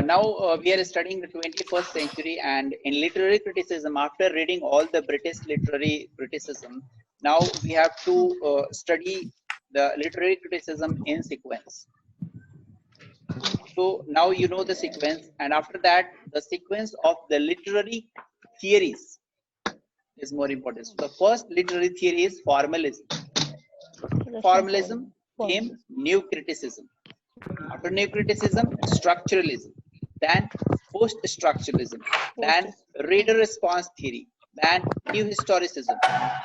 we are studying the 21st century, and in literary criticism, after reading all the British literary criticism, now we have to study the literary criticism in sequence. So now you know the sequence, and after that, the sequence of the literary theories is more important. So the first literary theory is formalism. Formalism came new criticism. After new criticism, structuralism, then post-structuralism, then reader response theory, then new historicism.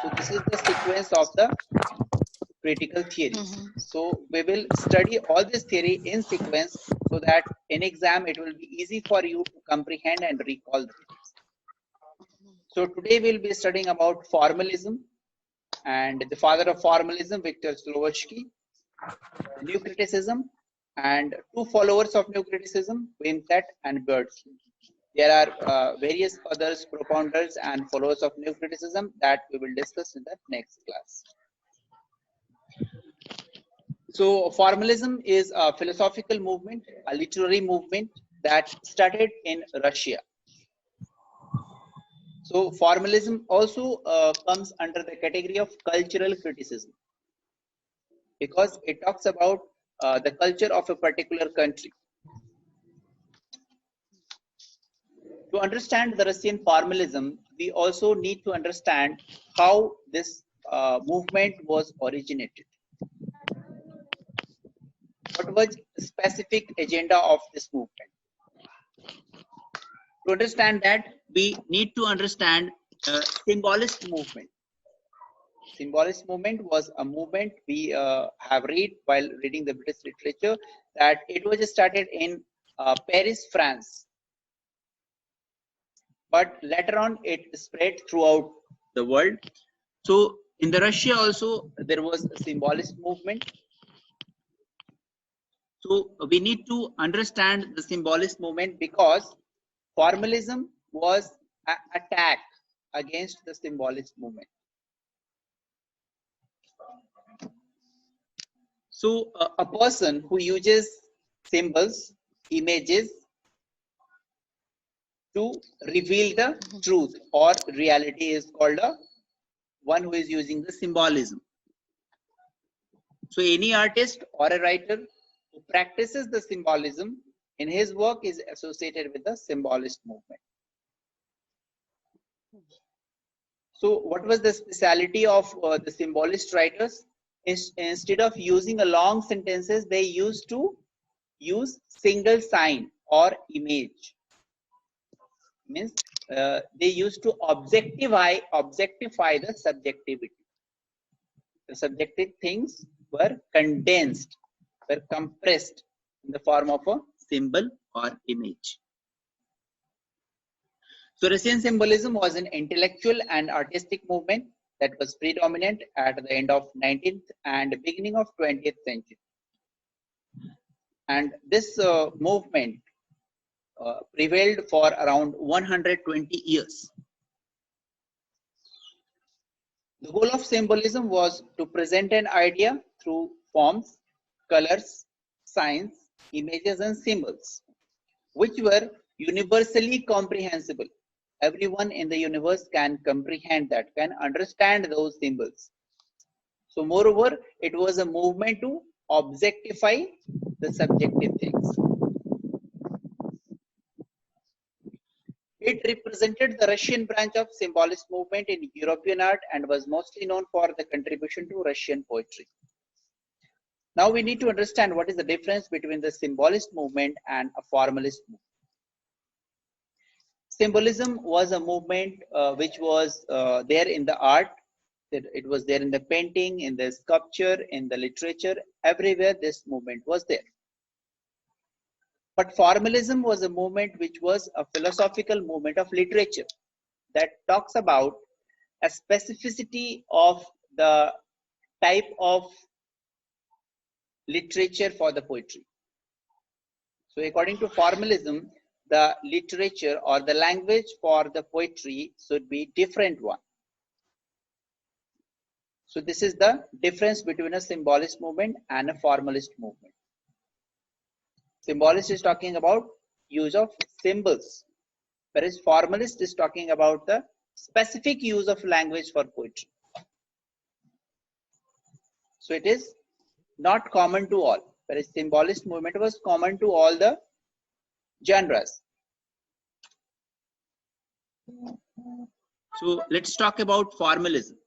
So this is the sequence of the critical theories. So we will study all this theory in sequence so that in exam it will be easy for you to comprehend and recall the things. So today we'll be studying about formalism, and the father of formalism, Victor Slovodsky, new criticism, and two followers of new criticism, Wimsatt and Beardsley. There are various others, propounders and followers of new criticism that we will discuss in the next class. So formalism is a philosophical movement, a literary movement that started in Russia. So formalism also comes under the category of cultural criticism, because it talks about the culture of a particular country. To understand the Russian formalism, we also need to understand how this movement was originated. What was the specific agenda of this movement? To understand that, we need to understand the Symbolist movement. Symbolist movement was a movement we have read while reading the British literature, that it was started in Paris, France. But later on it spread throughout the world. So in the Russia also there was a Symbolist movement. So we need to understand the Symbolist movement, because formalism was an attack against the Symbolist movement. So a person who uses symbols, images to reveal the truth or reality is called a one who is using the symbolism. So any artist or a writer who practices the symbolism in his work is associated with the Symbolist movement. So what was the speciality of the Symbolist writers? Instead of using a long sentences, they used to use single sign or image. Means they used to objectify the subjectivity. The subjective things were condensed, were compressed in the form of a symbol or image. So Russian symbolism was an intellectual and artistic movement that was predominant at the end of 19th and beginning of 20th century. And this movement prevailed for around 120 years. The goal of symbolism was to present an idea through forms, colors, signs, images and symbols, which were universally comprehensible. Everyone in the universe can comprehend that, can understand those symbols. So moreover, it was a movement to objectify the subjective things. It represented the Russian branch of Symbolist movement in European art and was mostly known for the contribution to Russian poetry. Now we need to understand what is the difference between the Symbolist movement and a Formalist movement. Symbolism was a movement which was there in the art. It was there in the painting, in the sculpture, in the literature. Everywhere this movement was there. But formalism was a movement which was a philosophical movement of literature that talks about a specificity of the type of literature for the poetry. So according to formalism, the literature or the language for the poetry should be different one. So this is the difference between a symbolist movement and a formalist movement. Symbolist is talking about use of symbols, whereas formalist is talking about the specific use of language for poetry. So it is not common to all, whereas symbolist movement was common to all the genres. So let's talk about formalism.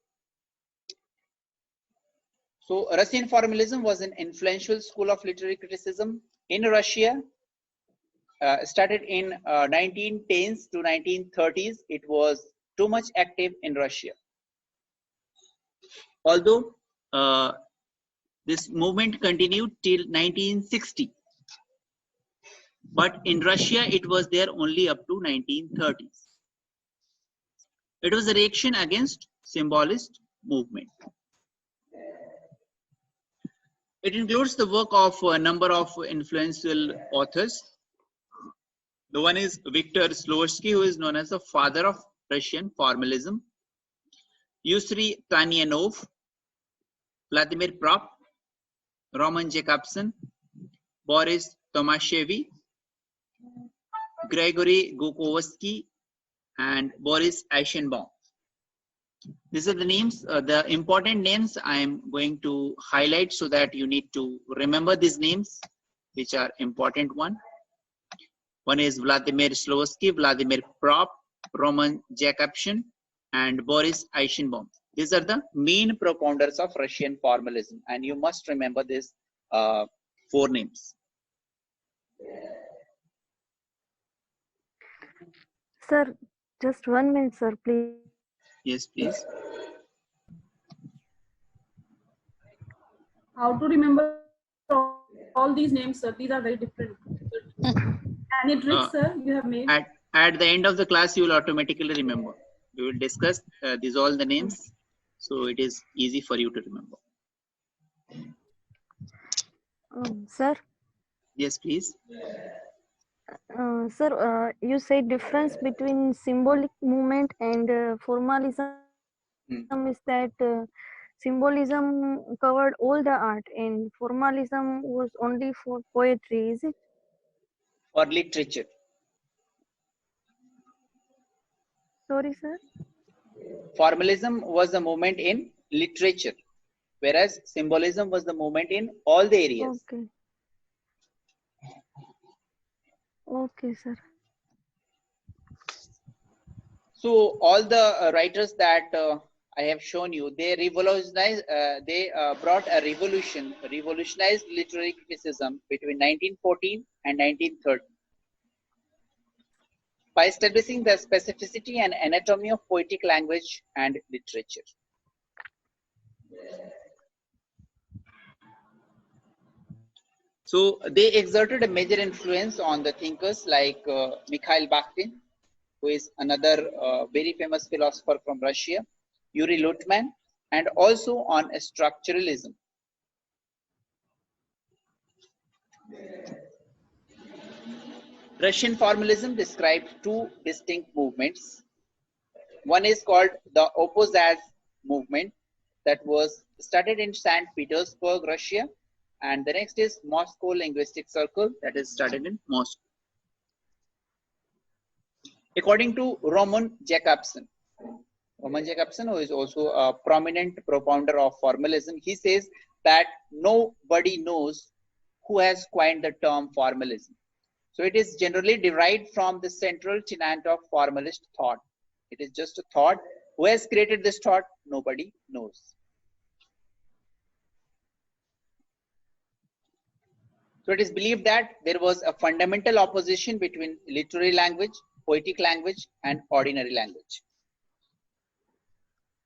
So Russian formalism was an influential school of literary criticism in Russia. Started in 1910s to 1930s. It was too much active in Russia. Although this movement continued till 1960, but in Russia it was there only up to 1930s. It was a reaction against symbolist movement. It includes the work of a number of influential authors. The one is Viktor Slovatsky, who is known as the father of Russian formalism. Yusri Tanyanov, Vladimir Prop, Roman Jakobson, Boris Tomashevsky, Grigory Gukovsky, and Boris Eichenbaum. These are the names, the important names I am going to highlight so that you need to remember these names, which are important one. One is Vladimir Slovatsky, Vladimir Prop, Roman Jakobson, and Boris Eichenbaum. These are the main propounders of Russian formalism, and you must remember these four names. Sir, just 1 minute, sir, please. Yes, please. How to remember all these names, sir? These are very different. Any tricks, sir, you have made? At the end of the class, you will automatically remember. We will discuss these all the names, so it is easy for you to remember. Sir? Yes, please. Sir, you said difference between symbolic movement and formalism is that symbolism covered all the art and formalism was only for poetry, is it? For literature. Sorry, sir? Formalism was the movement in literature, whereas symbolism was the movement in all the areas. Okay. Okay, sir. So all the writers that I have shown you, they revolutionized, brought a revolutionized literary criticism between 1914 and 1930 by establishing the specificity and anatomy of poetic language and literature. So they exerted a major influence on the thinkers like Mikhail Bakhtin, who is another very famous philosopher from Russia, Yuri Lutman, and also on structuralism. Russian formalism described two distinct movements. One is called the Opposaz movement that was started in St. Petersburg, Russia, and the next is Moscow Linguistic Circle that is started in Moscow. According to Roman Jakobson, who is also a prominent propounder of formalism, he says that nobody knows who has coined the term formalism. So it is generally derived from the central tenet of formalist thought. It is just a thought. Who has created this thought? Nobody knows. So it is believed that there was a fundamental opposition between literary language, poetic language, and ordinary language.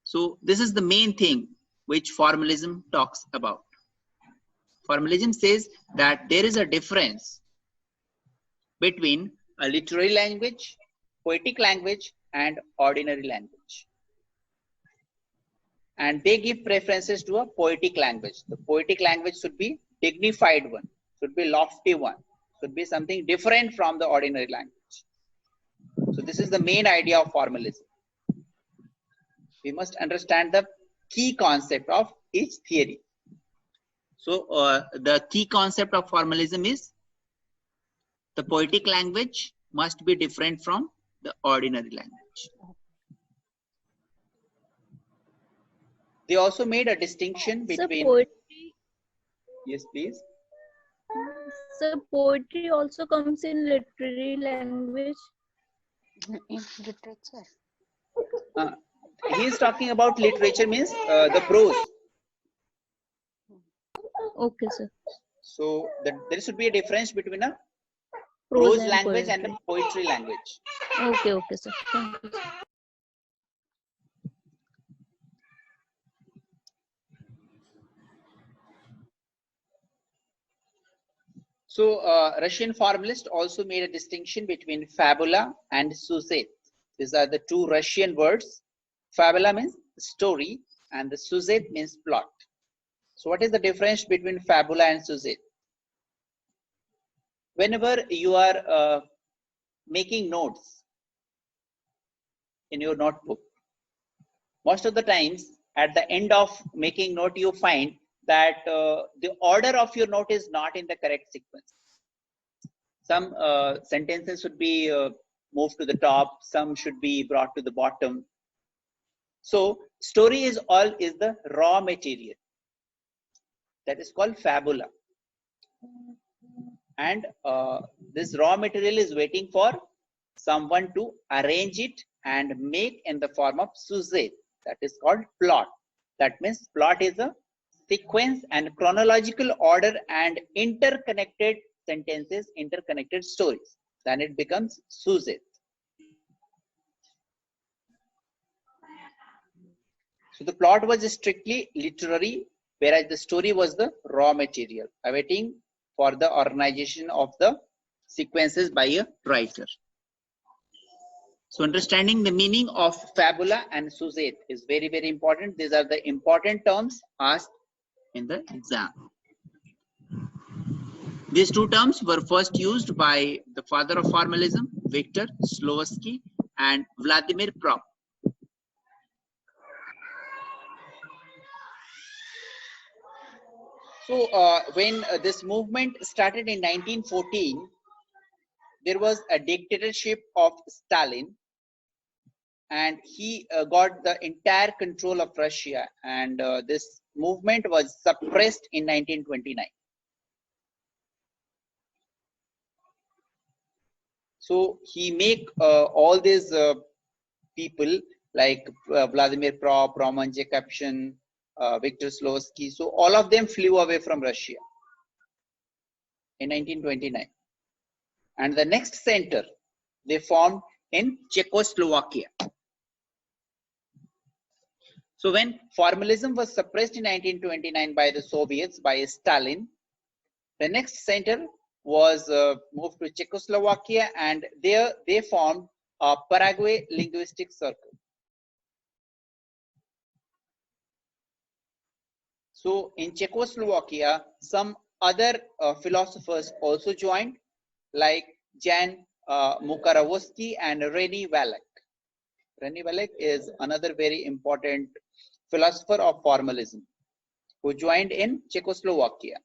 So this is the main thing which formalism talks about. Formalism says that there is a difference between a literary language, poetic language, and ordinary language. And they give preferences to a poetic language. The poetic language should be dignified one, should be lofty one, should be something different from the ordinary language. So this is the main idea of formalism. We must understand the key concept of each theory. So the key concept of formalism is the poetic language must be different from the ordinary language. They also made a distinction between. Poetry. Yes, please. So poetry also comes in literary language. In literature. He is talking about literature, means the prose. Okay, sir. So there should be a difference between a Prose prose language and a poetry. poetry language. Okay, okay, sir. Thank you, sir. So Russian formalists also made a distinction between fabula and suzet. These are the two Russian words. Fabula means story and the suzet means plot. So what is the difference between fabula and suzet? Whenever you are making notes in your notebook, most of the times at the end of making note you find that the order of your note is not in the correct sequence. Some sentences should be moved to the top, some should be brought to the bottom. So story is the raw material, that is called fabula, and this raw material is waiting for someone to arrange it and make in the form of suzet, that is called plot. That means plot is a sequence and chronological order and interconnected sentences, interconnected stories. Then it becomes suzet. So the plot was strictly literary, whereas the story was the raw material, awaiting for the organization of the sequences by a writer. So understanding the meaning of fabula and suzet is very, very important. These are the important terms asked in the exam. These two terms were first used by the father of formalism, Victor Slowski and Vladimir Prop. So when this movement started in 1914, there was a dictatorship of Stalin, and he got the entire control of Russia, and this movement was suppressed in 1929. So he make all these people like Vladimir Prop, Roman Jakobson, Victor Slowski, so all of them flew away from Russia in 1929. And the next center they formed in Czechoslovakia. So when formalism was suppressed in 1929 by the Soviets, by Stalin, the next center was moved to Czechoslovakia, and there they formed a Paraguay linguistic circle. So in Czechoslovakia, some other philosophers also joined, like Jan Mukarovsky and Reni Valek. Reni Valek is another very important philosopher of formalism who joined in Czechoslovakia.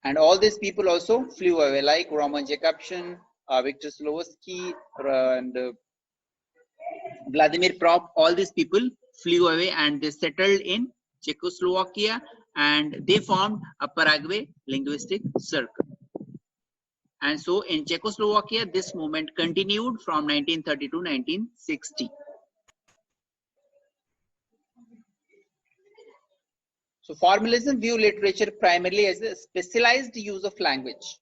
And all these people also flew away, like Roman Jakobson, Victor Slowski, and Vladimir Prop. All these people flew away and they settled in Czechoslovakia, and they formed a Paraguay linguistic circle. And so in Czechoslovakia, this movement continued from 1930 to 1960. So formalism view literature primarily as a specialized use of language,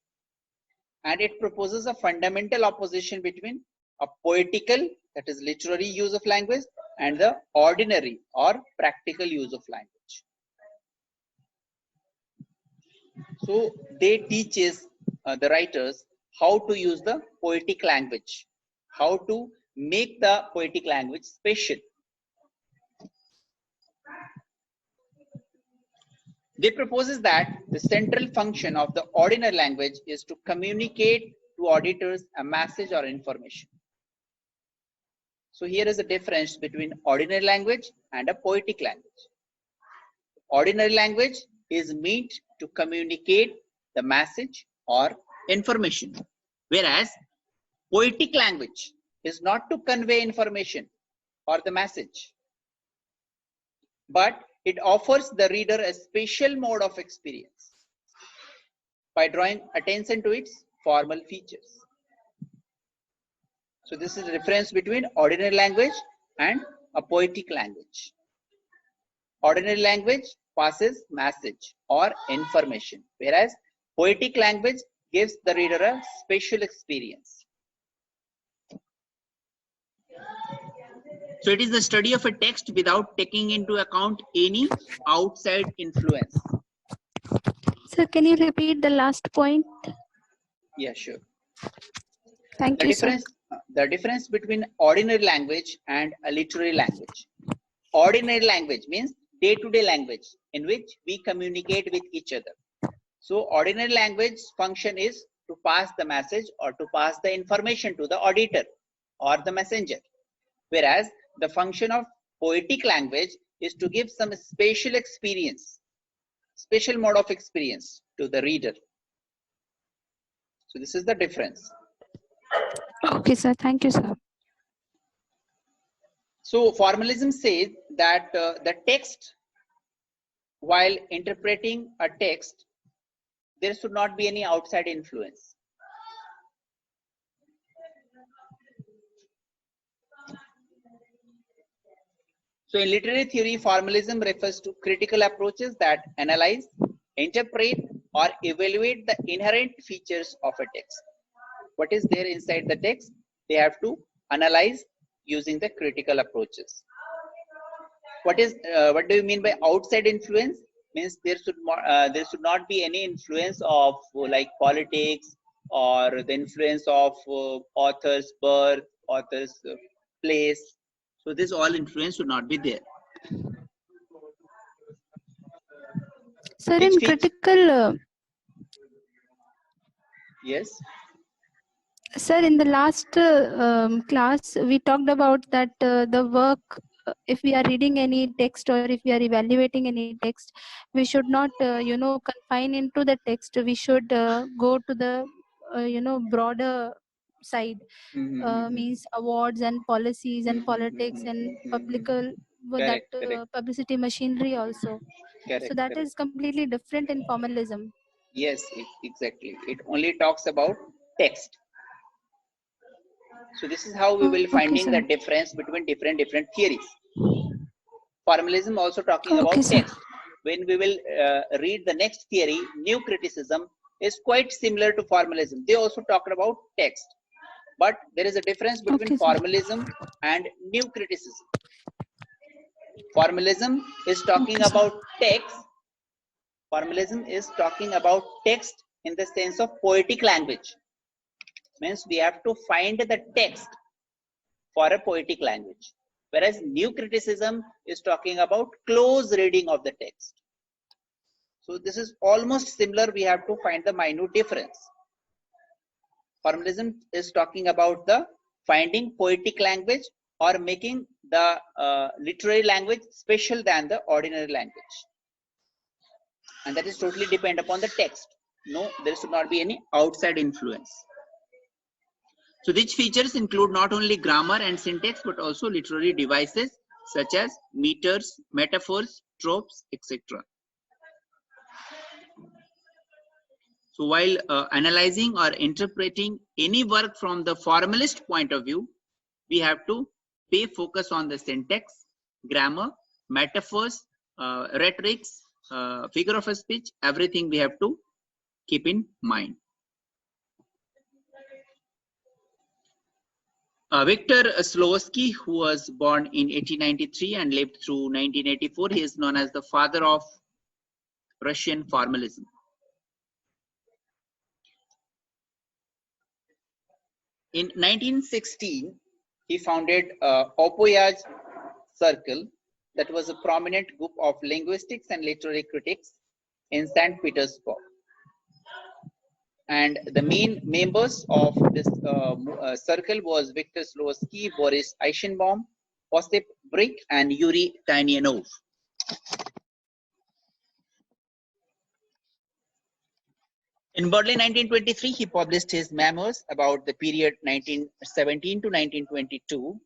and it proposes a fundamental opposition between a poetical, that is literary use of language, and the ordinary or practical use of language. So they teaches the writers how to use the poetic language, how to make the poetic language special. They proposes that the central function of the ordinary language is to communicate to auditors a message or information. So here is a difference between ordinary language and a poetic language. Ordinary language is meant to communicate the message or information, whereas poetic language is not to convey information or the message, but it offers the reader a special mode of experience by drawing attention to its formal features. So this is the difference between ordinary language and a poetic language. Ordinary language passes message or information, whereas poetic language gives the reader a special experience. So it is the study of a text without taking into account any outside influence. Sir, can you repeat the last point? Yeah, sure. Thank you, sir. The difference between ordinary language and a literary language. Ordinary language means day-to-day language in which we communicate with each other. So ordinary language function is to pass the message or to pass the information to the auditor or the messenger. Whereas the function of poetic language is to give some special experience, special mode of experience to the reader. So this is the difference. Okay, sir. Thank you, sir. So formalism says that the text, while interpreting a text, there should not be any outside influence. So in literary theory, formalism refers to critical approaches that analyze, interpret, or evaluate the inherent features of a text. What is there inside the text? They have to analyze using the critical approaches. What do you mean by outside influence? Means there should not be any influence of like politics or the influence of author's birth, author's place. So this all influence should not be there. Sir, Which in feature- critical, Yes. sir, in the last class, we talked about that the work, if we are reading any text or if we are evaluating any text, we should not, confine into the text. We should go to the, broader side. Means awards and policies and politics and Correct. publicity machinery also. Correct. So that is completely different in formalism. Yes, exactly. It only talks about text. So this is how we will finding sir. the difference between different theories. Formalism also talking Okay, about sir. text. When we will read the next theory, new criticism is quite similar to formalism. They also talked about text, but there is a difference between Okay, sir. formalism and new criticism. Formalism is talking Okay, sir. about text. Formalism is talking about text in the sense of poetic language. Means we have to find the text for a poetic language. Whereas new criticism is talking about close reading of the text. So this is almost similar. We have to find the minute difference. Formalism is talking about the finding poetic language or making the literary language special than the ordinary language. And that is totally depend upon the text. No, there should not be any outside influence. So these features include not only grammar and syntax, but also literary devices such as meters, metaphors, tropes, etc. So while analyzing or interpreting any work from the formalist point of view, we have to pay focus on the syntax, grammar, metaphors, rhetorics, figure of speech, everything we have to keep in mind. Victor Slowsky, who was born in 1893 and lived through 1984, he is known as the father of Russian formalism. In 1916, he founded Opoyaz Circle, that was a prominent group of linguistics and literary critics in St. Petersburg. And the main members of this circle was Victor Slowsky, Boris Eichenbaum, Osip Brick, and Yuri Tynyanov. In Berlin 1923, he published his memoirs about the period 1917 to 1922.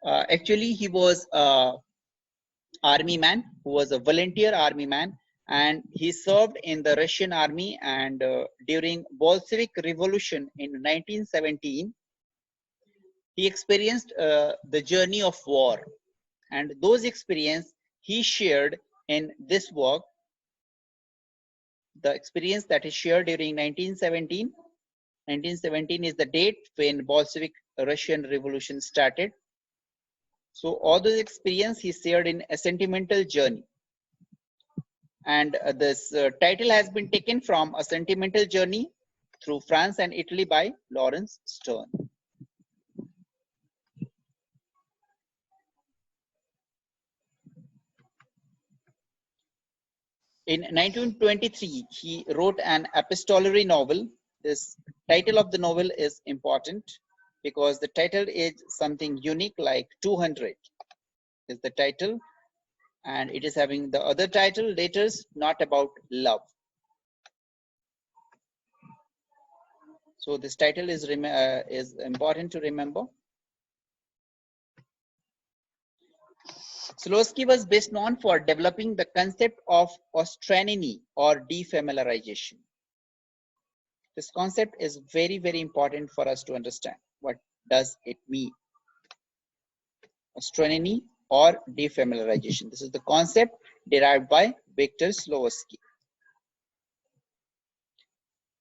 Actually, he was an army man who was a volunteer army man, and he served in the Russian army. And during Bolshevik Revolution in 1917, he experienced the journey of war, and those experiences he shared in this work. The experience that he shared during 1917. 1917 is the date when Bolshevik Russian Revolution started. So all those experience he shared in A Sentimental Journey. And this title has been taken from A Sentimental Journey Through France and Italy by Lawrence Stern. In 1923, he wrote an epistolary novel. This title of the novel is important because the title is something unique, like 200 is the title, and it is having the other title, Letters Not About Love. So this title is important to remember. Slowski was best known for developing the concept of ostraniny or defamiliarization. This concept is very, very important for us to understand. What does it mean? Ostraniny or defamiliarization. This is the concept derived by Victor Slowski.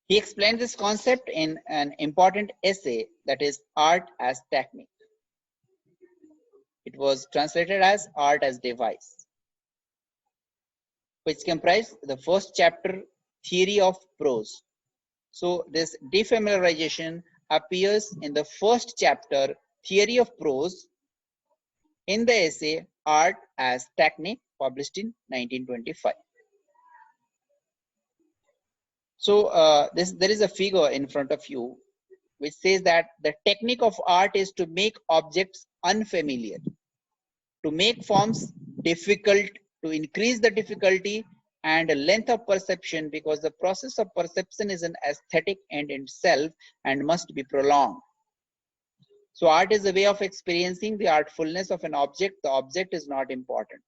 He explained this concept in an important essay, that is Art as Technique. It was translated as Art as Device, which comprised the first chapter, Theory of Prose. So this defamiliarization appears in the first chapter, Theory of Prose, in the essay Art as Technique, published in 1925. So there is a figure in front of you which says that the technique of art is to make objects unfamiliar, to make forms difficult, to increase the difficulty and length of perception, because the process of perception is an aesthetic end in itself and must be prolonged. So art is a way of experiencing the artfulness of an object. The object is not important.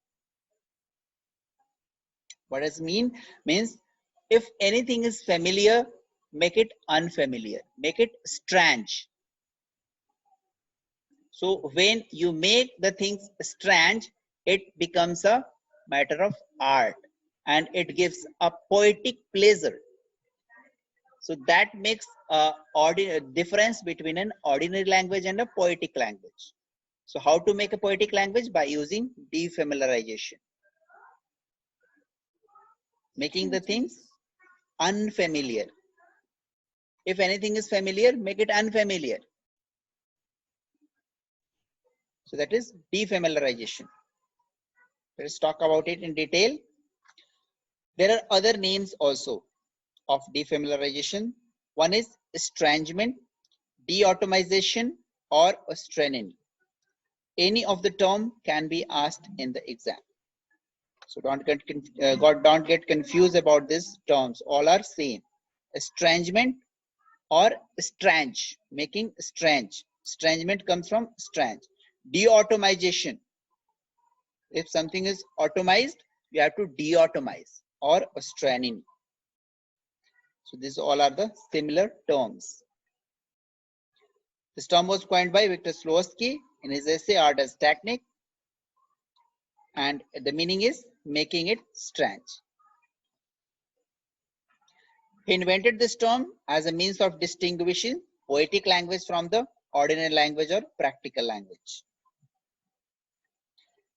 What does it mean? Means if anything is familiar, make it unfamiliar, make it strange. So when you make the things strange, it becomes a matter of art and it gives a poetic pleasure. So that makes a difference between an ordinary language and a poetic language. So how to make a poetic language? By using defamiliarization. Making the things unfamiliar. If anything is familiar, make it unfamiliar. So that is defamiliarization. Let's talk about it in detail. There are other names also of defamiliarization. One is estrangement, deautomization, or ostraniny. Any of the term can be asked in the exam. So don't get confused about these terms. All are same. Estrangement or strange, making strange. Estrangement comes from strange. Deautomization. If something is automized, you have to deautomize, or ostraniny. So these all are the similar terms. This term was coined by Victor Slowski in his essay Art as Technique, and the meaning is making it strange. He invented this term as a means of distinguishing poetic language from the ordinary language or practical language.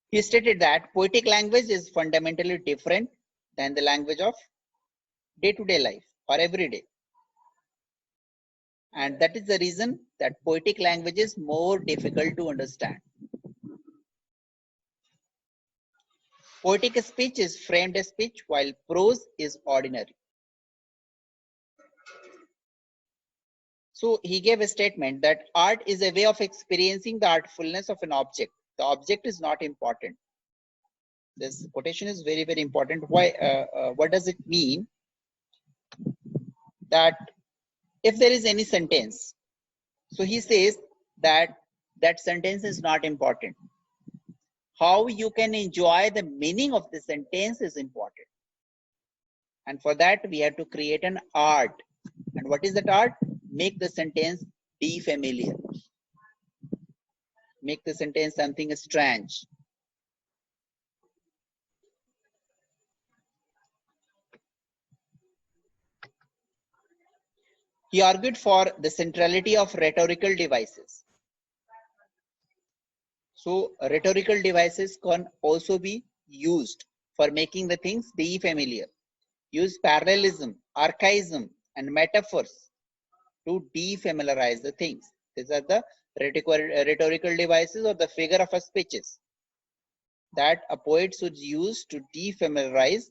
He stated that poetic language is fundamentally different than the language of day-to-day life or everyday. And that is the reason that poetic language is more difficult to understand. Poetic speech is framed speech, while prose is ordinary. So he gave a statement that art is a way of experiencing the artfulness of an object. The object is not important. This quotation is very, very important. Why? What does it mean? that if there is any sentence, so he says that that sentence is not important. How you can enjoy the meaning of the sentence is important. And for that, we have to create an art. And what is that art? Make the sentence be familiar. Make the sentence something strange. He argued for the centrality of rhetorical devices. So rhetorical devices can also be used for making the things be familiar. Use parallelism, archaism, and metaphors to defamiliarize the things. These are the rhetorical devices or the figure of a speeches that a poet should use to defamiliarize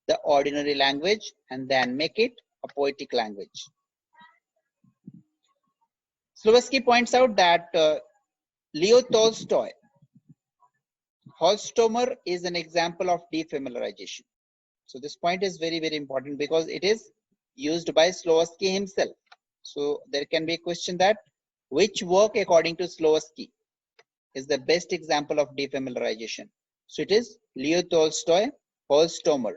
the ordinary language and then make it a poetic language. Slavsky points out that Leo Tolstoy, Holstomer is an example of defamiliarization. So this point is very, very important because it is used by Slavsky himself. So there can be a question that which work according to Slavsky is the best example of defamiliarization. So it is Leo Tolstoy, Holstomer.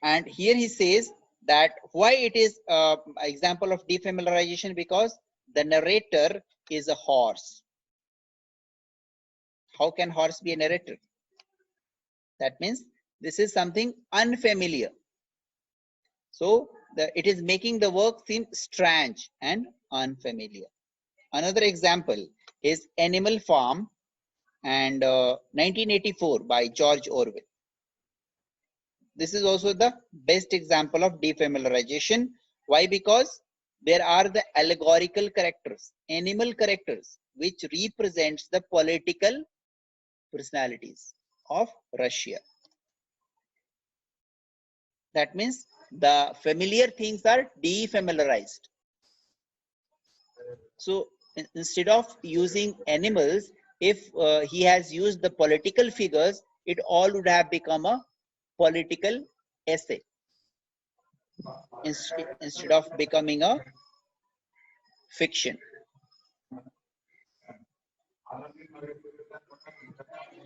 And here he says that why it is an example of defamiliarization, because the narrator is a horse. How can horse be a narrator? That means this is something unfamiliar. So it is making the work seem strange and unfamiliar. Another example is Animal Farm and 1984 by George Orwell. This is also the best example of defamiliarization. Why? Because there are the allegorical characters, animal characters, which represents the political personalities of Russia. That means the familiar things are defamiliarized. So instead of using animals, if he has used the political figures, it all would have become a political essay instead of becoming a fiction.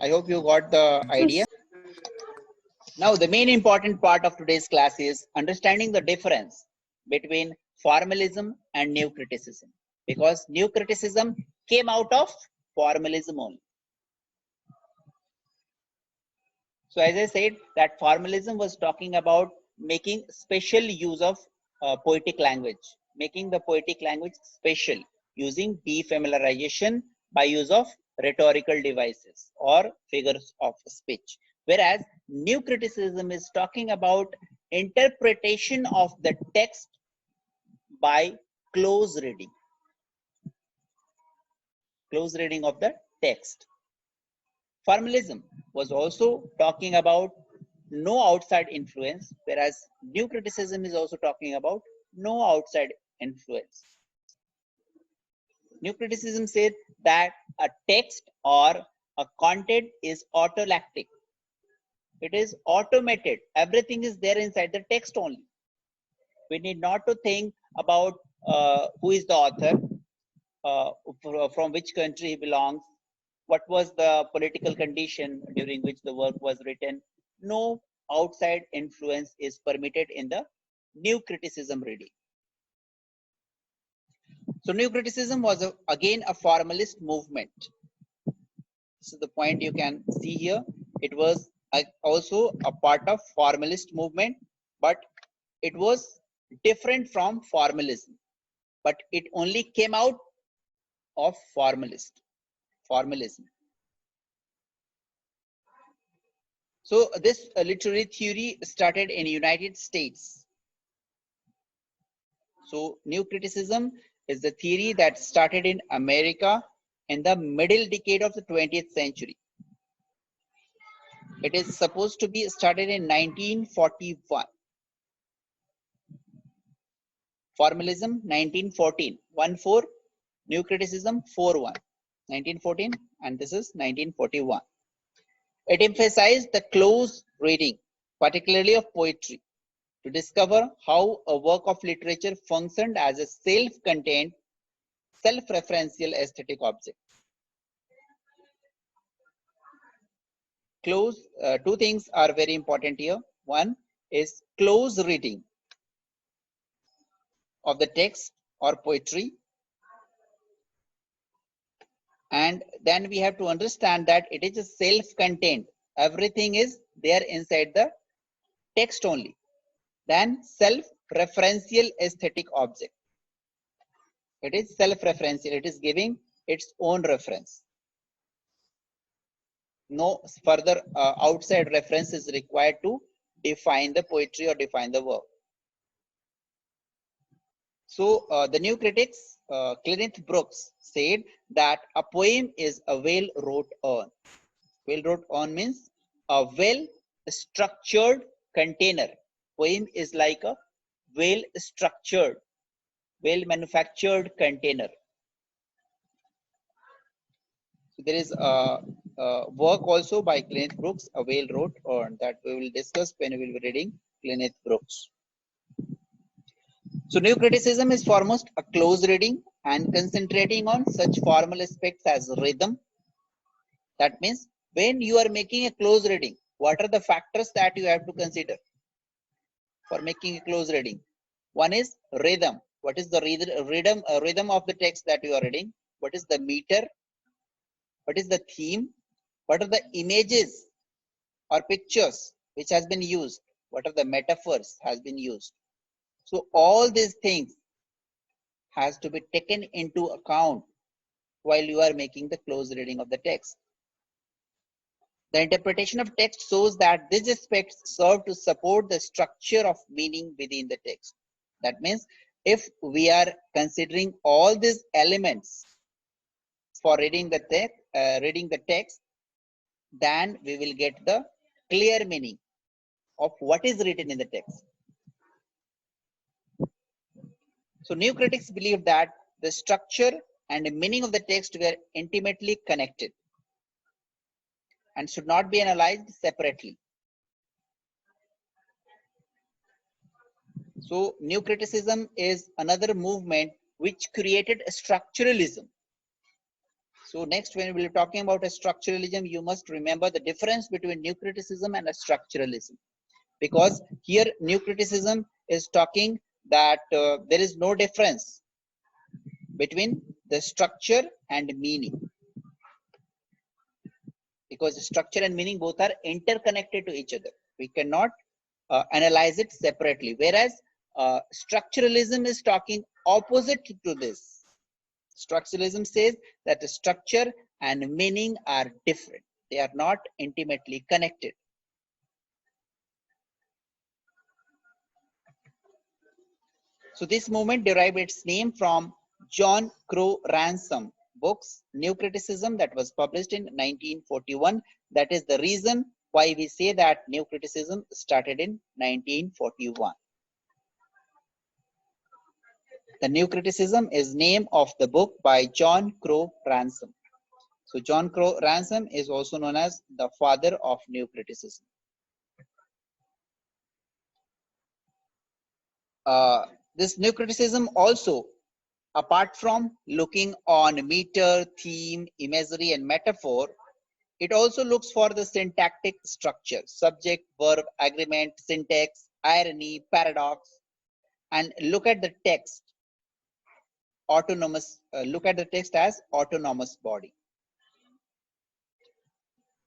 I hope you got the idea. Now, the main important part of today's class is understanding the difference between formalism and new criticism, because new criticism came out of formalism only. So as I said, that formalism was talking about making special use of poetic language, making the poetic language special, using defamiliarization by use of rhetorical devices or figures of speech. Whereas new criticism is talking about interpretation of the text by close reading of the text. Formalism was also talking about no outside influence, whereas new criticism is also talking about no outside influence. New criticism said that a text or a content is autolactic. It is automated. Everything is there inside the text only. We need not to think about who is the author, from which country he belongs, what was the political condition during which the work was written. No outside influence is permitted in the new criticism reading. So new criticism was again a formalist movement. This is the point you can see here. It was also a part of formalist movement, but it was different from formalism. But it only came out of formalism. So this literary theory started in United States. So new criticism is the theory that started in America in the middle decade of the 20th century. It is supposed to be started in 1941. Formalism 1914, 1-4, new criticism 4-1, 1914, and this is 1941. It emphasized the close reading, particularly of poetry. to discover how a work of literature functioned as a self-contained, self-referential aesthetic object. Two things are very important here. One is close reading of the text or poetry, and then we have to understand that it is a self-contained. Everything is there inside the text only. Then self-referential aesthetic object. It is self-referential. It is giving its own reference. No further outside reference is required to define the poetry or define the work. So the new critics, Kenneth Brooks, said that a poem is a well-wrote on. Well-wrote on means a well-structured container. Poem is like a well-structured, well-manufactured container. So there is a work also by Kenneth Brooks, a well-wrote on, that we will discuss when we will be reading Kenneth Brooks. So new criticism is foremost a close reading and concentrating on such formal aspects as rhythm. That means when you are making a close reading, what are the factors that you have to consider for making a close reading? One is rhythm. What is the rhythm of the text that you are reading? What is the meter? What is the theme? What are the images or pictures which has been used? What are the metaphors has been used? So all these things has to be taken into account while you are making the close reading of the text. The interpretation of text shows that these aspects serve to support the structure of meaning within the text. That means if we are considering all these elements for reading the text, then we will get the clear meaning of what is written in the text. So new critics believe that the structure and the meaning of the text were intimately connected and should not be analyzed separately. So new criticism is another movement which created a structuralism. So next, when we are talking about a structuralism, you must remember the difference between new criticism and a structuralism, because here new criticism is talking that there is no difference between the structure and meaning, because structure and meaning both are interconnected to each other. We cannot analyze it separately, whereas structuralism is talking opposite to this. Structuralism says that the structure and meaning are different. They are not intimately connected. So this movement derived its name from John Crow Ransom book's New Criticism that was published in 1941. That is the reason why we say that New Criticism started in 1941. The New Criticism is name of the book by John Crow Ransom. So John Crow Ransom is also known as the father of New Criticism. This New Criticism also, apart from looking on meter, theme, imagery, and metaphor, it also looks for the syntactic structure, subject, verb, agreement, syntax, irony, paradox, and look at the text as autonomous body.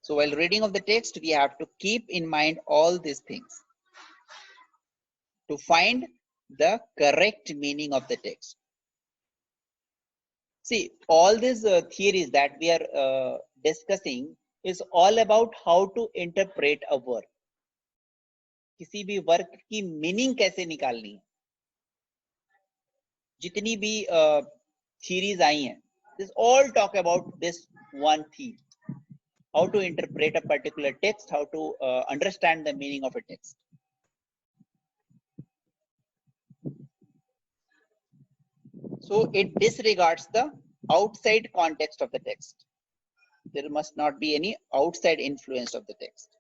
So while reading of the text, we have to keep in mind all these things to find the correct meaning of the text. See, all these theories that we are discussing is all about how to interpret a work. किसी भी work की meaning कैसे निकालनी है, जितनी भी theories आई हैं, this all talk about this one theme: how to interpret a particular text, how to understand the meaning of a text. So it disregards the outside context of the text. There must not be any outside influence of the text.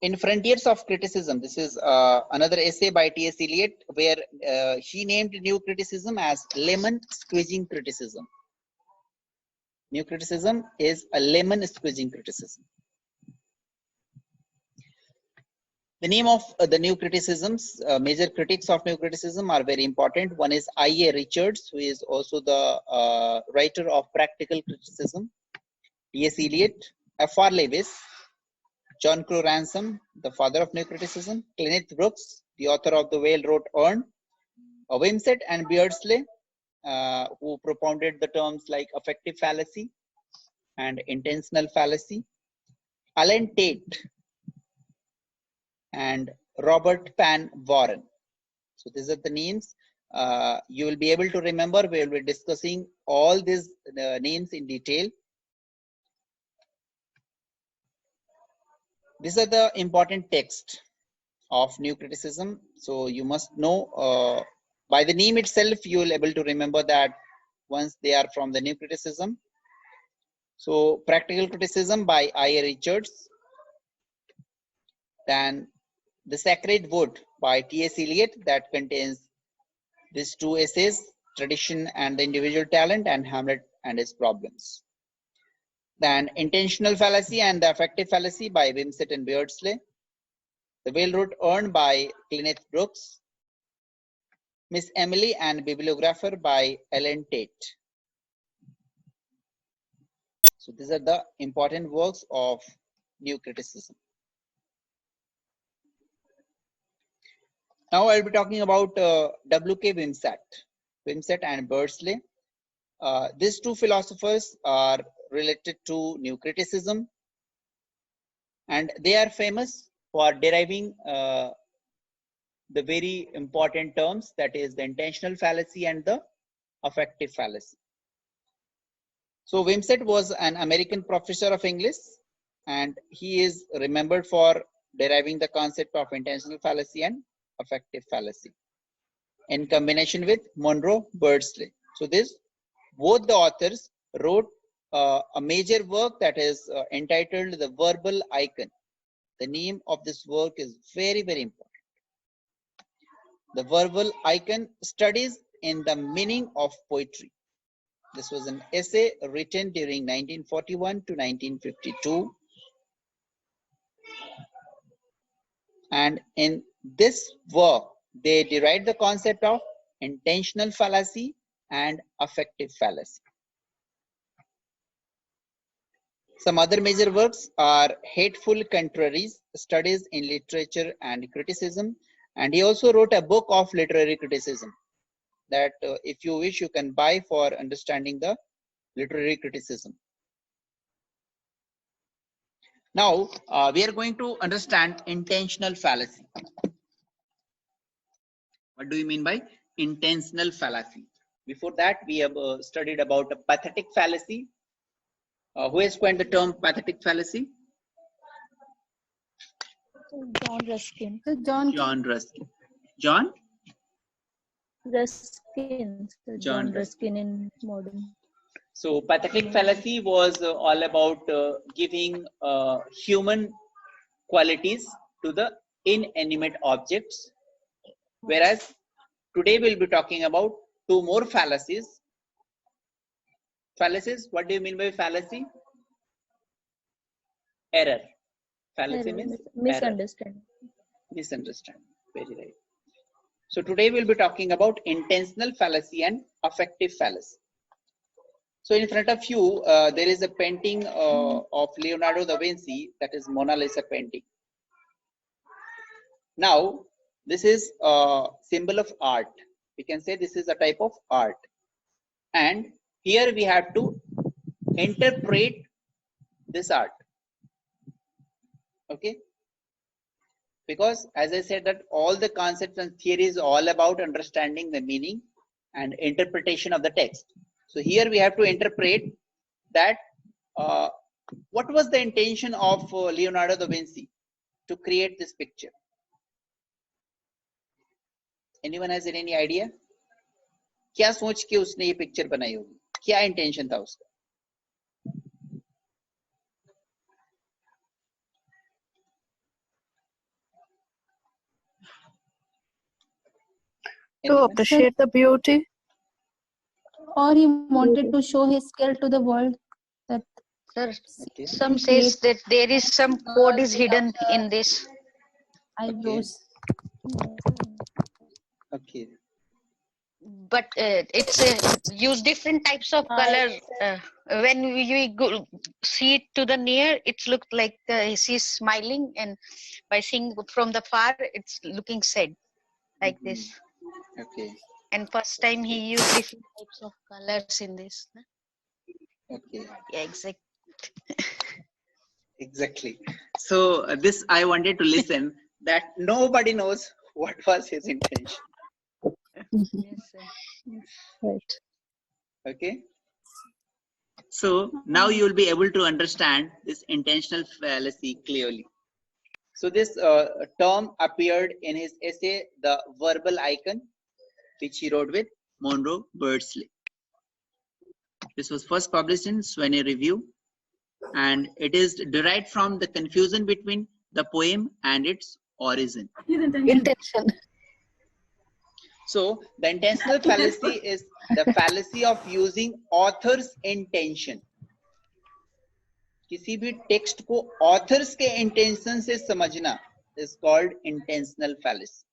in Frontiers of Criticism, this is another essay by T.S. Eliot, where he named new criticism as lemon squeezing criticism. New criticism is a lemon squeezing criticism. The name of the new criticisms, major critics of new criticism are very important. One is I.A. Richards, who is also the writer of Practical Criticism, T.S. Eliot, F.R. Lewis, John Crow Ransom, the father of new criticism, Kenneth Brooks, the author of The Railroad Urn, Wimsatt and Beardsley, who propounded the terms like affective fallacy and intentional fallacy, Alan Tate, and Robert Pan Warren. So these are the names. You will be able to remember. We will be discussing all these names in detail. These are the important text of new criticism. So you must know by the name itself, you will be able to remember that once they are from the new criticism. So Practical Criticism by I.A. Richards. Then The Sacred Wood by T.S. Eliot, that contains these two essays, Tradition and the Individual Talent, and Hamlet and His Problems. Then Intentional Fallacy and the Affective Fallacy by Wimsatt and Beardsley. The Railroad Urn by Kenneth Brooks. Miss Emily and Bibliographer by Ellen Tate. So these are the important works of new criticism. Now I'll be talking about W.K. Wimsatt and Beardsley. These two philosophers are related to new criticism, and they are famous for deriving the very important terms, that is the intentional fallacy and the affective fallacy. So Wimsatt was an American professor of English, and he is remembered for deriving the concept of intentional fallacy and affective fallacy in combination with Monroe Beardsley. So this, both the authors wrote a major work that is entitled The Verbal Icon. The name of this work is very, very important. The Verbal Icon, Studies in the Meaning of Poetry. This was an essay written during 1941 to 1952. And in this work, they derived the concept of intentional fallacy and affective fallacy. Some other major works are Hateful Contraries, Studies in Literature and Criticism. And he also wrote a book of literary criticism that if you wish, you can buy for understanding the literary criticism. Now, we are going to understand intentional fallacy. What do you mean by intentional fallacy? Before that, we have studied about a pathetic fallacy. Who has coined the term pathetic fallacy? John Ruskin. John Ruskin. John Ruskin in modern. So pathetic fallacy was all about giving human qualities to the inanimate objects, whereas today we'll be talking about two more fallacies. Fallacies, what do you mean by fallacy? Error. Fallacy means misunderstanding. Misunderstanding. Very right. So today we'll be talking about intentional fallacy and affective fallacy. So in front of you, there is a painting of Leonardo da Vinci, that is Mona Lisa painting. Now, this is a symbol of art. We can say this is a type of art. And here we have to interpret this art. Okay? Because as I said that all the concepts and theories are all about understanding the meaning and interpretation of the text. So here we have to interpret that what was the intention of Leonardo da Vinci to create this picture? Anyone has any idea? क्या सोच के उसने ये picture बनाई होगी? क्या intention था उसका? To Anyone? appreciate the beauty. Or he wanted to show his skill to the world. That Sir, Okay. some says that there is some code is hidden in this. eyebrows. Okay. But it's use different types of color. When we go see it to the near, it looks like she's smiling, and by seeing from the far, it's looking sad, like this. Okay. And first time he used different types of colors in this. Okay. Yeah, exactly. Exactly. So this I wanted to listen that nobody knows what was his intention. Yes, sir. Right. Okay. So now you will be able to understand this intentional fallacy clearly. So this term appeared in his essay, The Verbal Icon, which he wrote with Monroe Birdsley. This was first published in Swaney Review, and it is derived from the confusion between the poem and its origin. His intention. Intention. So the intentional fallacy is the fallacy of using author's intention. किसी भी text को authors के intention से समझना is called intentional fallacy.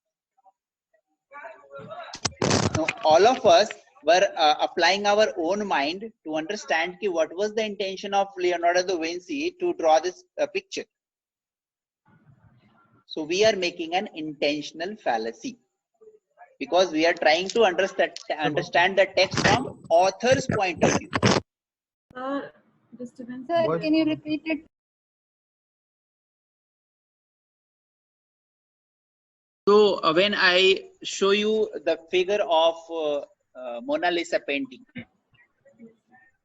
Now all of us were applying our own mind to understand ki what was the intention of Leonardo da Vinci to draw this picture. So we are making an intentional fallacy because we are trying to understand the text from author's point of view. Disturbance. Sir, can you repeat it? So when I show you the figure of Mona Lisa painting,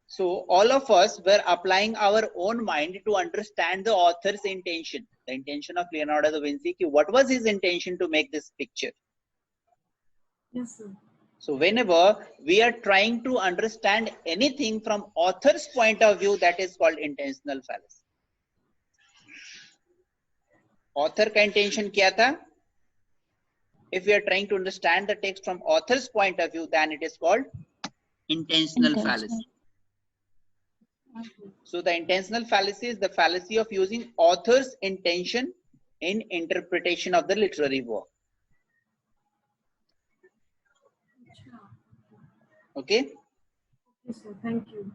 so all of us were applying our own mind to understand the author's intention, the intention of Leonardo da Vinci. What was his intention to make this picture? Yes, sir. So whenever we are trying to understand anything from author's point of view, that is called intentional fallacy. Author का intention क्या था? If we are trying to understand the text from author's point of view, then it is called intentional fallacy. So the intentional fallacy is the fallacy of using author's intention in interpretation of the literary work. Okay? Yes, sir. Thank you.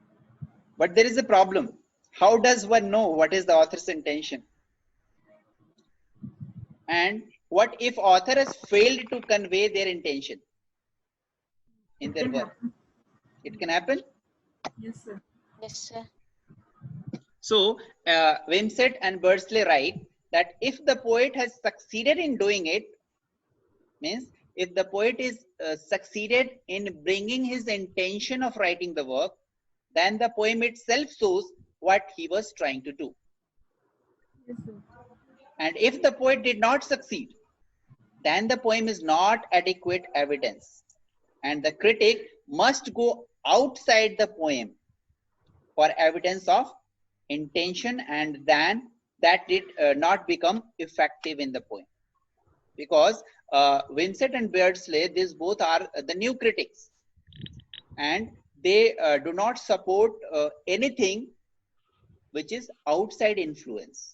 But there is a problem. How does one know what is the author's intention? And what if author has failed to convey their intention in their work? It can happen. Yes, sir. Yes, sir. So Wimsatt and Birdsley write that if the poet has succeeded in doing it, means if the poet is succeeded in bringing his intention of writing the work, then the poem itself shows what he was trying to do. Yes, sir. And if the poet did not succeed, then the poem is not adequate evidence, and the critic must go outside the poem for evidence of intention, and then that did not become effective in the poem. Because Wimsatt and Beardsley, these both are the new critics, and they do not support anything which is outside influence.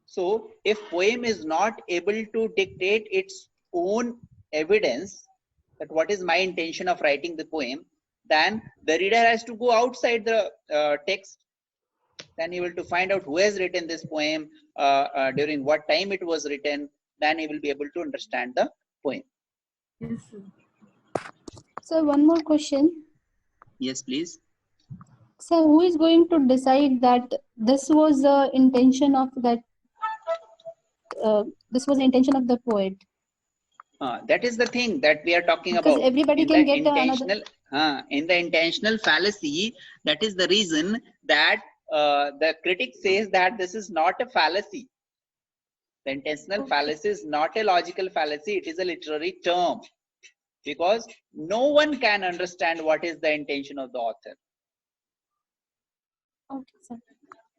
So if poem is not able to dictate its own evidence that what is my intention of writing the poem, then the reader has to go outside the text. Then he will to find out who has written this poem, during what time it was written. Then he will be able to understand the poem. Yes, sir. So one more question. Yes, please. So who is going to decide that this was the intention of that? This was the intention of the poet. That is the thing that we are talking Because about. everybody in can the get another. in the intentional fallacy, that is the reason that the critic says that this is not a fallacy. The intentional fallacy is not a logical fallacy, it is a literary term, because no one can understand what is the intention of the author. Okay, sir.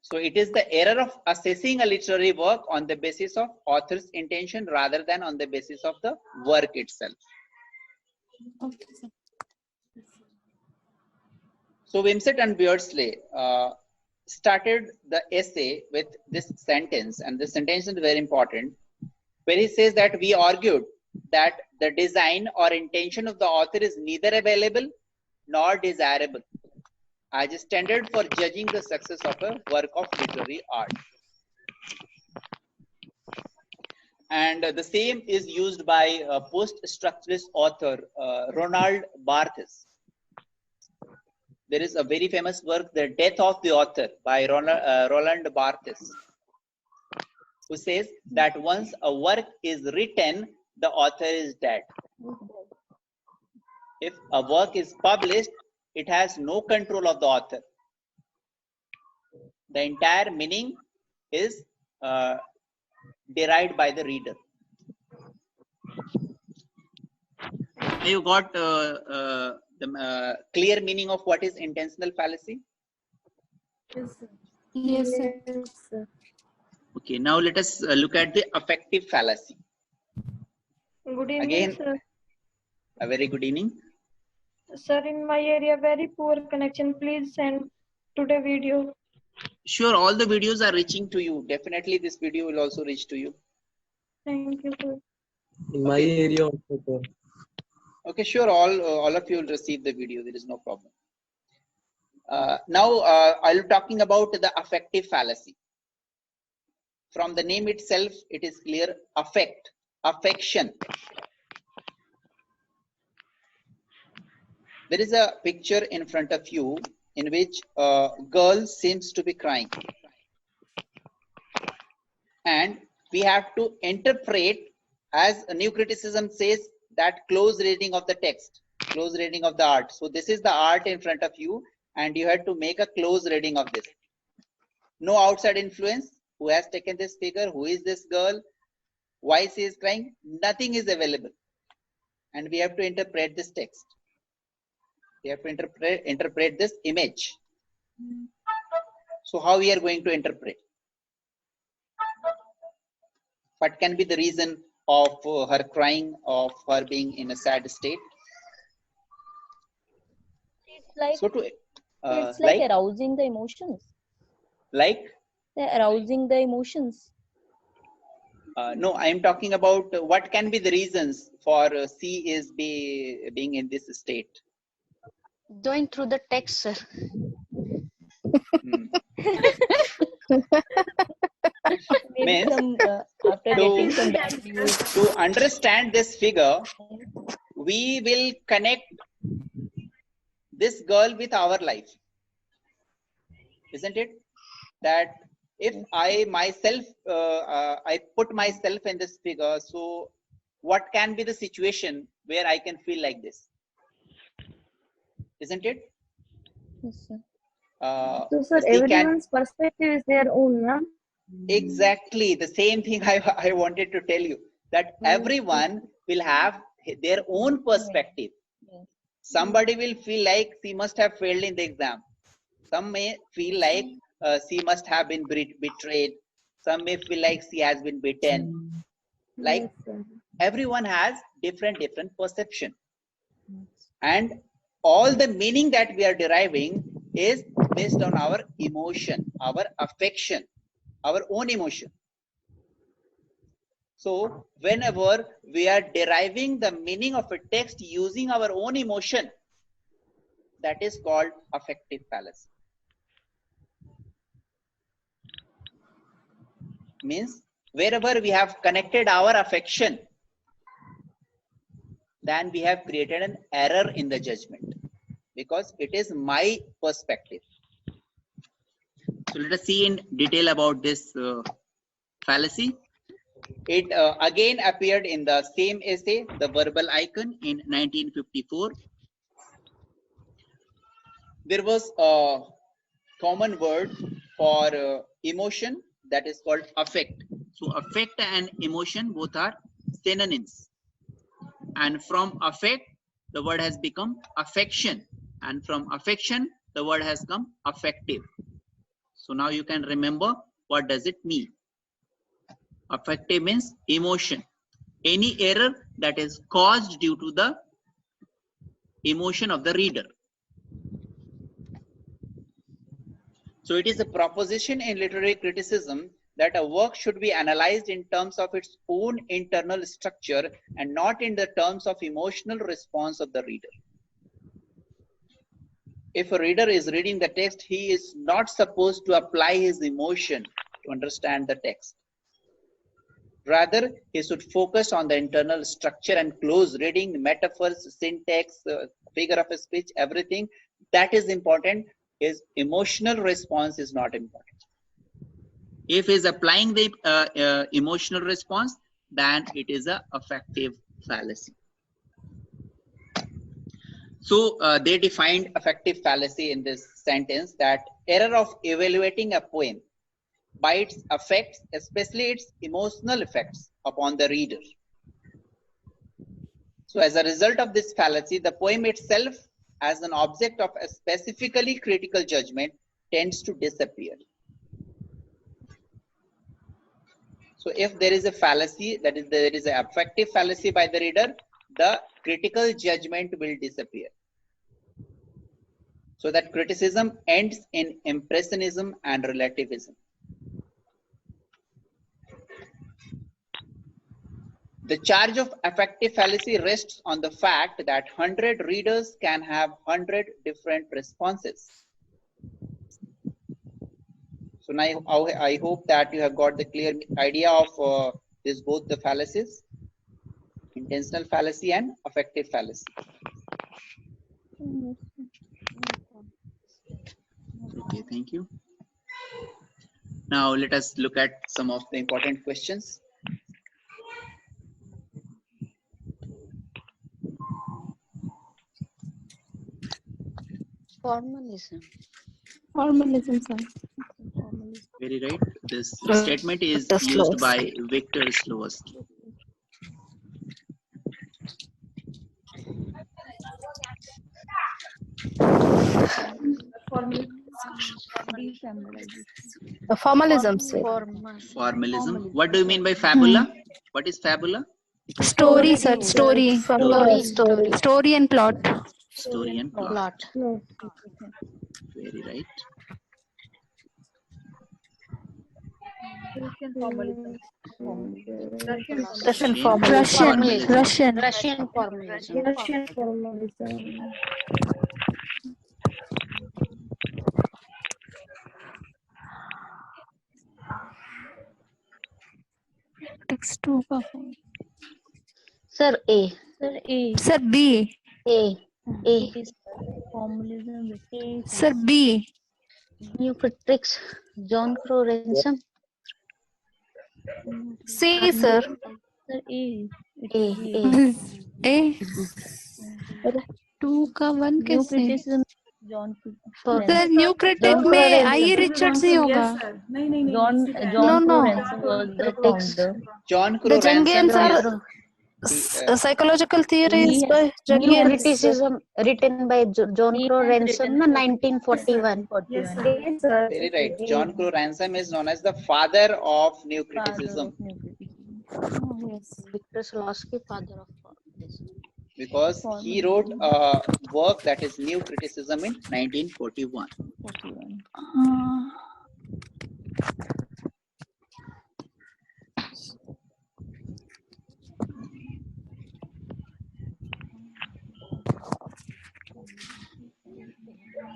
So it is the error of assessing a literary work on the basis of author's intention rather than on the basis of the work itself. So Wimsatt and Beardsley started the essay with this sentence, and this sentence is very important, where he says that we argued that the design or intention of the author is neither available nor desirable as a standard for judging the success of a work of literary art. And the same is used by post-structuralist author Roland Barthes. There is a very famous work, The Death of the Author, by Roland Barthes, who says that once a work is written, the author is dead. If a work is published, it has no control of the author. The entire meaning is derived by the reader. You got the clear meaning of what is intentional fallacy? Yes, sir. Yes, sir. Yes, sir. Okay, now let us look at the affective fallacy. Good evening, Again, sir. a very good evening. Sir, in my area, very poor connection. Please send today video. Sure, all the videos are reaching to you. Definitely this video will also reach to you. Thank you, sir. In my area also, sir. Okay, sure, all of you will receive the video. There is no problem. Now, I'll be talking about the affective fallacy. From the name itself, it is clear: affect, affection. There is a picture in front of you in which a girl seems to be crying. And we have to interpret, as a new criticism says, that close reading of the text, close reading of the art. So this is the art in front of you, and you have to make a close reading of this. No outside influence. Who has taken this figure? Who is this girl? Why she is crying? Nothing is available. And we have to interpret this text. We have to interpret this image. So how we are going to interpret? What can be the reason of her crying, of her being in a sad state? It's like, So to it's like arousing the emotions. like They're arousing the emotions. no, I am talking about what can be the reasons for C is being in this state. Going through the text, sir. Hmm. Maybe Means some, after getting some bad news. to understand this figure, we will connect this girl with our life, isn't it? That if I myself, I put myself in this figure, so what can be the situation where I can feel like this? Isn't it? Yes, sir. So, sir, she can, everyone's perspective is their own, no? exactly the same thing I wanted to tell you, that everyone will have their own perspective. Yes. Somebody will feel like she must have failed in the exam. Some may feel like she must have been betrayed. Some may feel like she has been beaten. Like, Yes, sir. everyone has different perception. And all the meaning that we are deriving is based on our emotion, our affection, our own emotion. So whenever we are deriving the meaning of a text using our own emotion, that is called affective fallacy. Means wherever we have connected our affection, then we have created an error in the judgment, because it is my perspective. So let us see in detail about this fallacy. It again appeared in the same essay, The Verbal Icon, in 1954. There was a common word for emotion, that is called affect. So affect and emotion both are synonyms. And from affect, the word has become affection. And from affection, the word has come affective. So now you can remember what does it mean. Affective means emotion. Any error that is caused due to the emotion of the reader. So it is a proposition in literary criticism that a work should be analyzed in terms of its own internal structure and not in the terms of emotional response of the reader. If a reader is reading the text, he is not supposed to apply his emotion to understand the text. Rather, he should focus on the internal structure and close reading, metaphors, syntax, figure of speech, everything. That is important. His emotional response is not important. If he is applying the emotional response, then it is an affective fallacy. So they defined affective fallacy in this sentence, that error of evaluating a poem by its effects, especially its emotional effects upon the reader. So as a result of this fallacy, the poem itself as an object of a specifically critical judgment tends to disappear. So if there is a fallacy, that is, there is an affective fallacy by the reader, the critical judgment will disappear. So that criticism ends in impressionism and relativism. The charge of affective fallacy rests on the fact that 100 readers can have 100 different responses. So now I hope that you have got the clear idea of this, both the fallacies, intentional fallacy and affective fallacy. Okay, thank you. Now let us look at some of the important questions. Formalism. Formalism, sir. Very right. This statement is used by Victor Slowski. Formalism, sir. Formalism. What do you mean by fabula? What is fabula? Story, sir. Story. Story and plot. Story and plot. Very right. Russian formalism. Russian formalism. Russian formalism. Russian formalism. Text 2 का Sir, A. Sir, B. A. Formalism. Sir, B. New critics. John Crow Ransom. C, sir. Sir, A. A. 2 का 1 New कैसे? criticism. John. Sir, new critic में I.E. Richards ही होगा. Yes, sir. नहीं, John No. Crow Ransom was the founder. John The Crow Ransom Jungian is psychological theories by New Jungian. criticism written by John Crow Ransom, 1941. Yes, sir. very right. John Crow Ransom is known as the father of new criticism Victor Slowski, father of formalism. because he wrote a work that is New Criticism in 1941.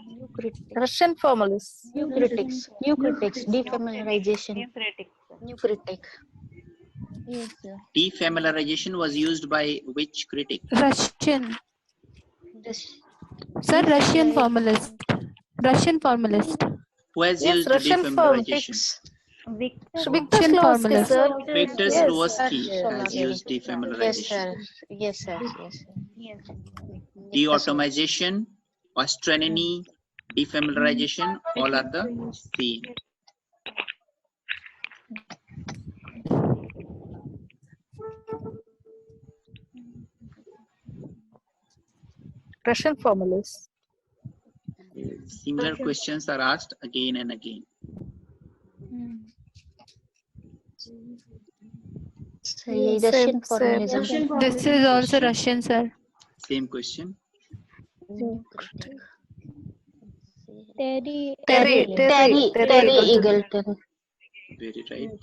New critics. Russian formalists. New critics. Defamiliarization. New critic. Yes, sir. Defamiliarization was used by which critic? Russian. This Sir, Russian formalist. Russian formalist. Who has Yes, used Russian defamiliarization? Victor Russian Slowski, formalist. sir. Victor Yes. Slowski has used Yes, defamiliarization. sir. Yes, sir. De-automation, Australian defamiliarization, all are the same. Russian formalists. Similar questions are asked again and again. Russian formalism. Russian This is also Russian, sir. Same question. Terry Terry Eagleton. Very right.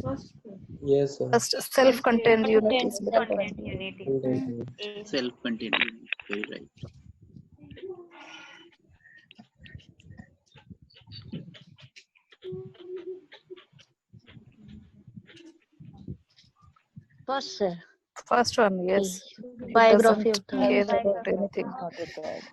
First, Yes, sir. First, self-contained unit is better. Self-contained unit. Very right. First, sir. First one, yes. It Biography of doesn't the care about anything. not required.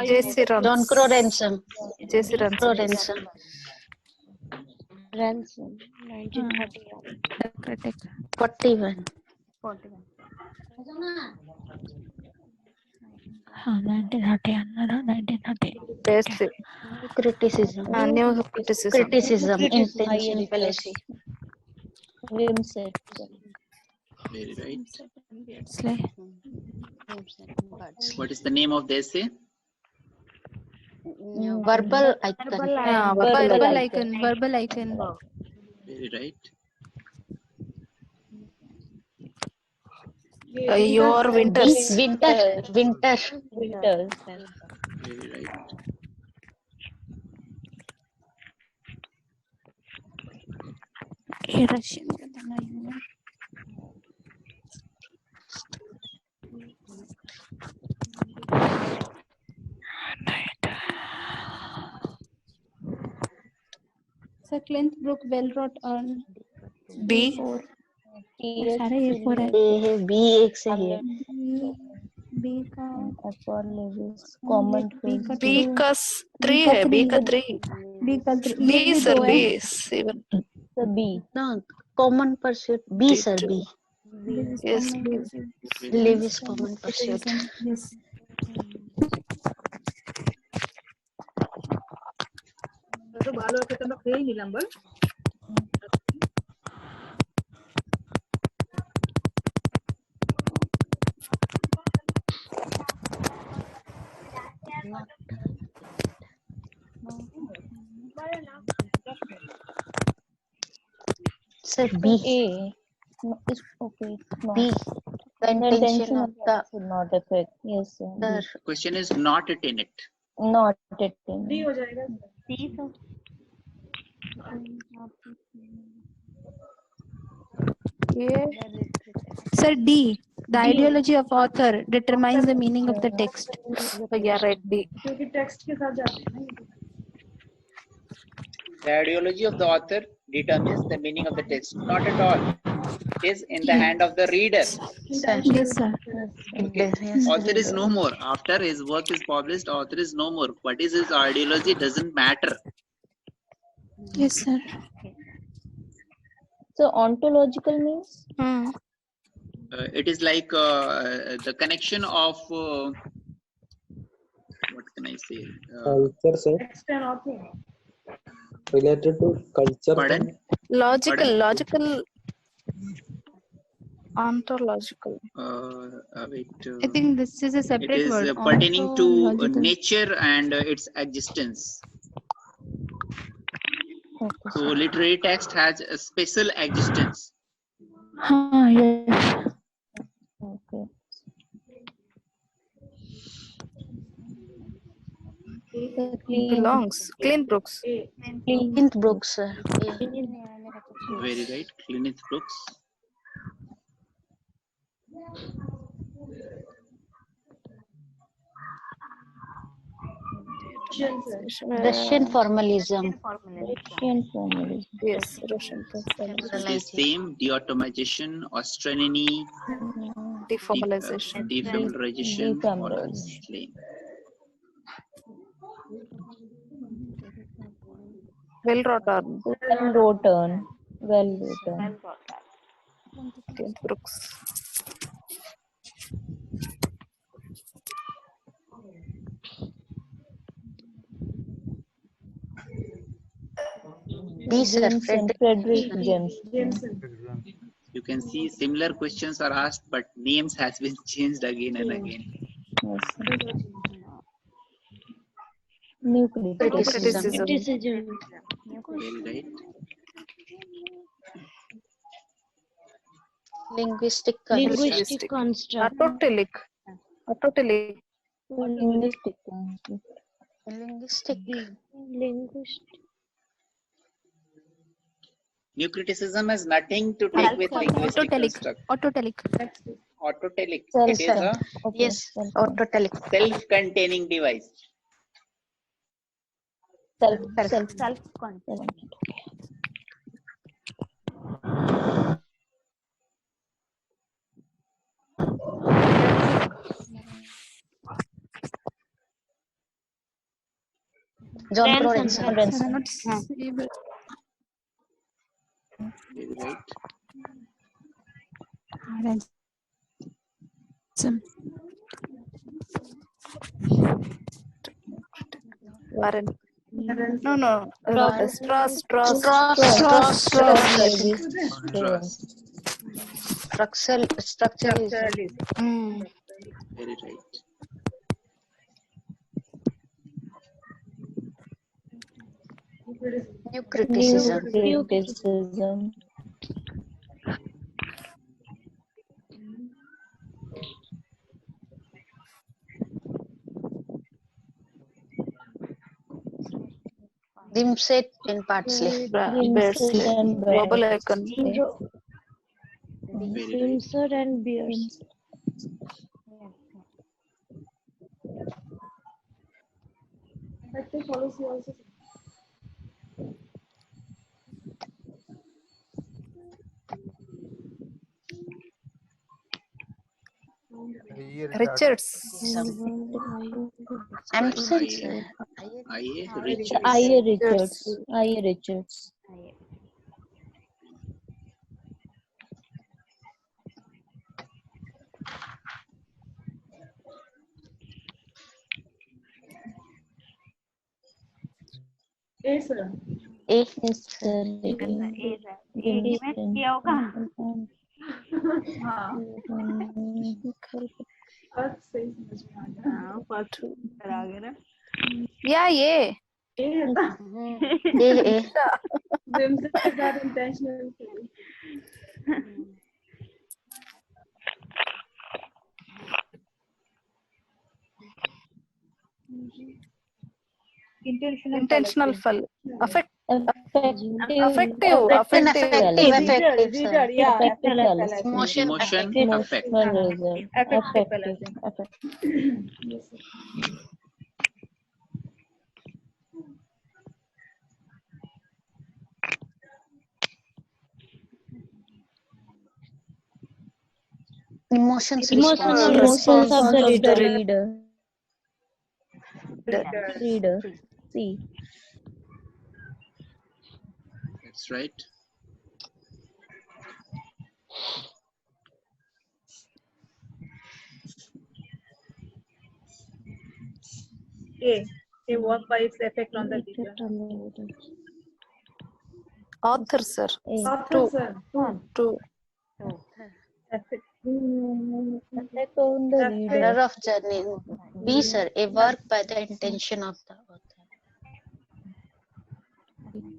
J.C. John Runs. Crow Ransom. J.C. Runs. Crow Ransom. Ransom, 1941. Democratic. 41. 41. 1930. Basic. Criticism. New criticism. Criticism. Intention High fallacy. Wimset. Very right. Beardsley. What is the name of the essay? Verbal icon. Yeah, Verbal icon. Verbal icon. Very right. Your winters. Winter. Winters. Very right. Russian. Sir, Clint Brook, well wrought on B. सारे A4 है. B एक से ही है. B का For Lewis, common B का B two. का 3 है. B का 3. B का 3. B sir, दो है. B. 7. the B. No, common pursuit. B, sir, B. Yes, B. Lewis common pursuit. Yes. Sir, B. A. No, it's okay. It's not. B. The intention of the should not affect. Yes, sir. sir. Question is not a tenet. Not at D हो जाएगा. Yeah. Sir, D. The ideology of author determines the meaning of the text. Yeah, right. B. क्योंकि text के साथ जाते हैं ना ये. The ideology of the author determines the meaning of the text. Not at all. It is in the hand of the reader. Yes, sir. Okay. Author is no more. After his work is published, author is no more. What is his ideology doesn't matter. Yes, sir. So ontological means It is like the connection of what can I say? Culture, sir. Text and author. Related to culture. Pardon? Logical. Ontological. Wait. I think this is a It separate is word. pertaining to Ontological. nature and its existence. okay. So literary text has a special existence. Yes. Okay. Belongs. Clint Brooks. Clint Brooks, sir. Yeah. Very right. Clint Brooks. Russian formalism. Russian formalism. Yes, Russian. It is same deautomation, austerity, Deformalization. defamiliarization, all are same. Well wrought on. Well written. Clint Brooks. sir. Jameson, Frederick Jameson. Jameson. You can see similar questions are asked, but names has been changed again and again. Yes, sir. New criticism. Criticism. Very right. Linguistic Linguistic construct. Autotelic. Autotelic. Linguistic construct. Linguistic. New criticism has nothing to take with linguistic Autotelic. construct. Autotelic. Autotelic. Self, It is a okay, Yes, self, autotelic. self-containing device. self. John Lawrence. Not able. Very right. Warren. No. Strauss. Structuralism. Very right. New criticism. Criticism. Dimset and Partsley. Global economy. Very right. and Beers. Effective policy also. Richards. Absence. I.A. Richards. A, sir. A. Yes, sir. हाँ बात सही समझ में आ गया Yeah, yeah. A. Jameson is not intentional. Intentional fall. Effective. Emotion. Affect. Emotions Response of the reader. See. That's right. A work by its effect on the reader. Author, sir. Author, sir. Two. Effect. Effect on the reader. Error of journey. B, sir. A work by the intention of the author.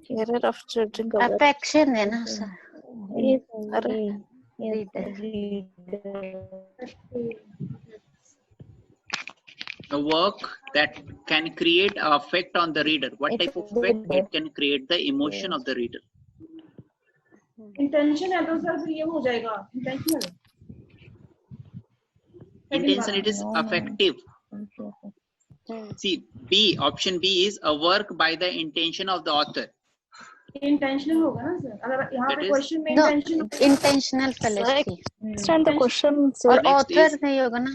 Error of judging. Affection है ना sir. A work that can create an effect on the reader. What type of effect? It can create the emotion of the reader. Intention है तो sir फिर ये हो जाएगा intentional. Intention, it is affective. See, B, option B is a work by the intention of the author. Intentional होगा ना sir अगर यहाँ पे question में intentional fallacy. Understand the question, sir. और author नहीं होगा ना.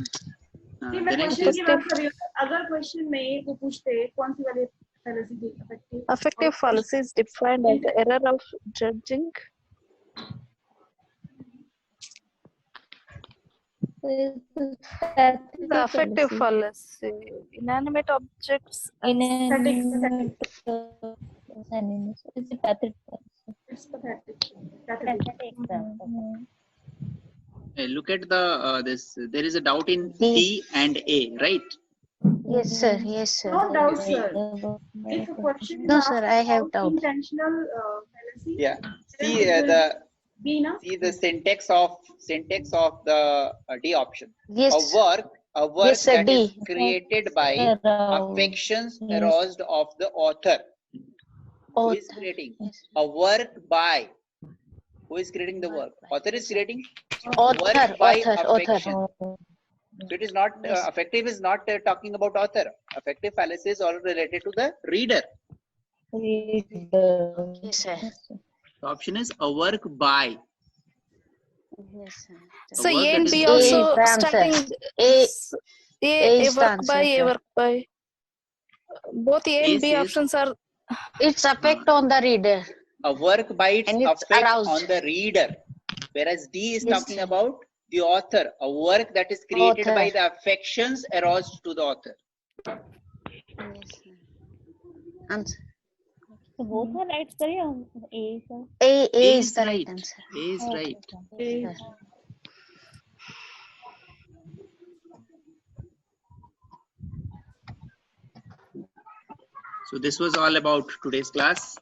नहीं मैं question की बात कर रही हूँ अगर question में वो पूछते कौन सी वाली fallacy थी effective. Affective fallacy is defined as the error of judging. The affective fallacy. Inanimate objects. Static. Animus. Is it pathetic? It's pathetic. Pathetic. Look at the this. There is a doubt in D. C and A, right? Yes, sir. Yes, sir. No doubt, See. sir. If a question is No, asked sir, I have about doubt. intentional fallacy, Yeah. then See it will the be na. see the syntax of the D option. Yes. A work Yes, sir, that is D. created by affections Yes. aroused of the author. Who is creating? A work by. Who is creating the work? Author is creating. Author, Work by author, affection. author. So it is not Yes. affective is not talking about author. Affective fallacy is all related to the reader. Yes, sir. The option is a work by. Yes, sir. So work A that and is B A also is the answer. starting A A is the work answer, by, A sir. work by. Both A and A B says options are Its effect on the reader. a work by its And it's effect aroused. on the reader, whereas D is Yes, talking sir. about the author, a work that is created by Author. the affections aroused to the author. Yes, sir. Answer. So both are right, sir. Yeah, A, sir. A is the right answer. A is right. Yes, sir. So this was all about today's class.